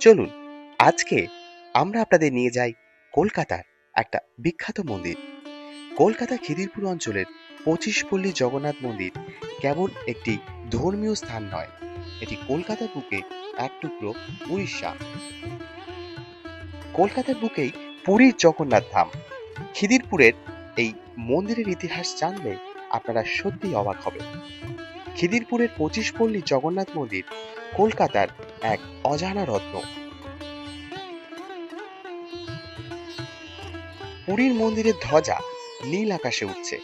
চলুন আজকে আমরা আপনাদের নিয়ে যাই কলকাতার একটা বিখ্যাত মন্দির। কলকাতা খিদিরপুর অঞ্চলের 25 পল্লী জগন্নাথ মন্দির কেবল একটি ধর্মীয় স্থান নয়, এটি কলকাতার বুকে এক টুকরো উড়িষ্যা। কলকাতার বুকেই পুরীর জগন্নাথ ধাম। খিদিরপুরের এই মন্দিরের ইতিহাস জানলে আপনারা সত্যিই অবাক হবেন। খিদিরপুরের 25 পল্লী জগন্নাথ মন্দির কলকাতার এক অজানা রত্ন। পুরীর মন্দিরের ধ্বজা নীল আকাশে উঠছে,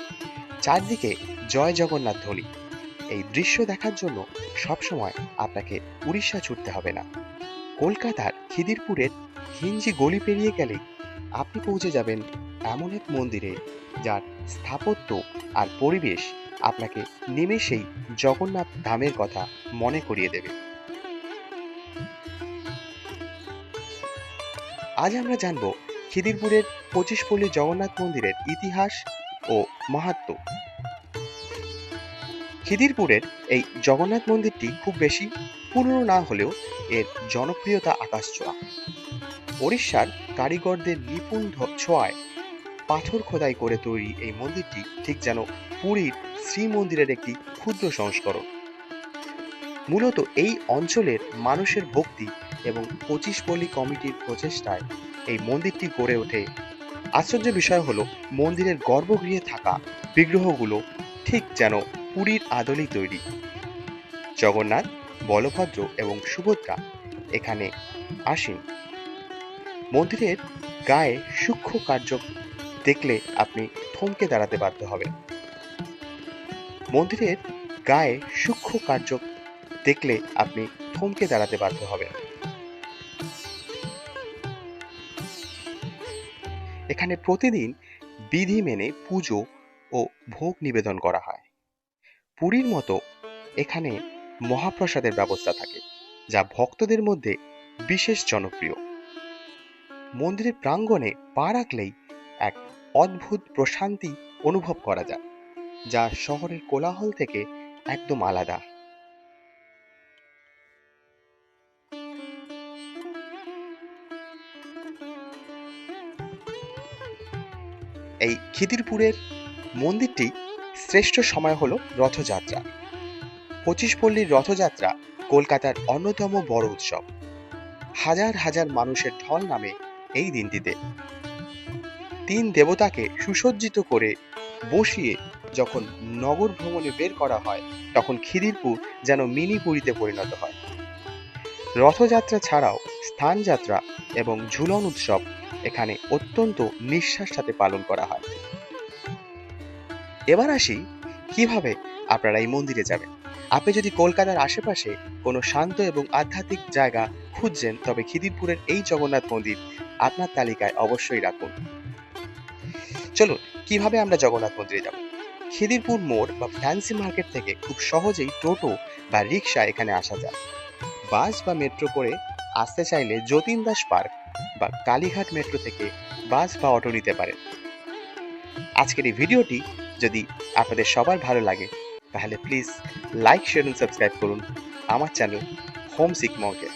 চারদিকে জয় জগন্নাথ ধ্বনি। এই দৃশ্য দেখার জন্য সবসময় আপনাকে উড়িষ্যা ছুটতে হবে না। কলকাতার খিদিরপুরের ঘিঞ্জি গলি পেরিয়ে গেলেই আপনি পৌঁছে যাবেন এমন এক মন্দিরে যার স্থাপত্য আর পরিবেশ আপনাকে নিমেষেই জগন্নাথ ধামের কথা মনে করিয়ে দেবে। আজ আমরা জানব খিদিরপুরের 25 পল্লী জগন্নাথ মন্দিরের ইতিহাস ও মাহাত্ম্য। খিদিরপুরের এই জগন্নাথ মন্দিরটি খুব বেশি পুরনো না হলেও এর জনপ্রিয়তা আকাশছোঁয়া। ওড়িশার কারিগরদের নিপুণ ছোঁয়ায় পাথর খোদাই করে তৈরি এই মন্দিরটি ঠিক যেন পুরীর শ্রীমন্দিরের একটি ক্ষুদ্র সংস্করণ। মূলত এই অঞ্চলের মানুষের ভক্তি এবং 25 পল্লী কমিটির প্রচেষ্টায় এই মন্দিরটি গড়ে ওঠে। আশ্চর্য বিষয় হলো মন্দিরের গর্ভগৃহে থাকা বিগ্রহগুলো ঠিক যেন পুরীর আদলেই তৈরি। জগন্নাথ, বলভদ্র এবং সুভদ্রা এখানে আসেন। মন্দিরের গায়ে সূক্ষ্ম কার্য দেখলে আপনি থমকে দাঁড়াতে বাধ্য হবেন। মন্দিরের গায়ে সূক্ষ্ম কার্য দেখলে আপনি থমকে দাঁড়াতে বাধ্য হবেন। এখানে প্রতিদিন বিধি মেনে পুজো ও ভোগ নিবেদন করা হয়। পুরীর মতো এখানে মহাপ্রসাদের ব্যবস্থা থাকে, যা ভক্তদের মধ্যে বিশেষ জনপ্রিয়। মন্দিরের প্রাঙ্গণে পা রাখলেই এক অদ্ভুত প্রশান্তি অনুভব করা যায়, যা শহরের কোলাহল থেকে একদম আলাদা। এই খিদিরপুরের মন্দিরটি শ্রেষ্ঠ সময় হলো রথযাত্রা। 25 পল্লীর রথযাত্রা কলকাতার অন্যতম বড় উৎসব। হাজার হাজার মানুষের ঢল নামে এই দিনটিতে। 3 দেবতাকে সুসজ্জিত করে বসিয়ে যখন নগর ভ্রমণে বের করা হয়, তখন খিদিরপুর যেন মিনি পুরীতে পরিণত হয়। রথযাত্রা ছাড়াও স্থানযাত্রা এবং ঝুলন উৎসব এখানে অত্যন্ত নিষ্ঠার সাথে পালন করা হয়। এবার আসি কিভাবে আপনারা এই মন্দিরে যাবেন। আপনি যদি কলকাতার আশেপাশে কোনো শান্ত এবং আধ্যাত্মিক জায়গা খুঁজছেন, তবে খিদিরপুরের এই জগন্নাথ মন্দির আপনার তালিকায় অবশ্যই রাখুন। চলুন কিভাবে আমরা জগন্নাথ মন্দিরে যাব। খিদিরপুর মোড় বা ফ্যান্সি মার্কেট থেকে খুব সহজেই টোটো বা রিক্সা এখানে আসা যায়। বাস বা মেট্রো করে আসতে চাইলে যতীন দাস পার্ক বা কালীঘাট মেট্রো থেকে বাস বা অটো নিতে পারেন। আজকের এই ভিডিওটি যদি আপনাদের সবার ভালো লাগে, তাহলে প্লিজ লাইক, শেয়ার এবং সাবস্ক্রাইব করুন আমার চ্যানেল হোম সিক মঙ্কে।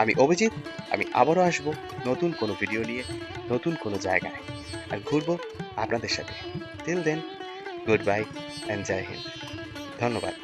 আমি অভিজিৎ, আমি আবারও আসবো নতুন কোনো ভিডিও নিয়ে, নতুন কোনো জায়গায়, আর ঘুরবো আপনাদের সাথে। Till then, good bye and জয় হিন্দ। ধন্যবাদ।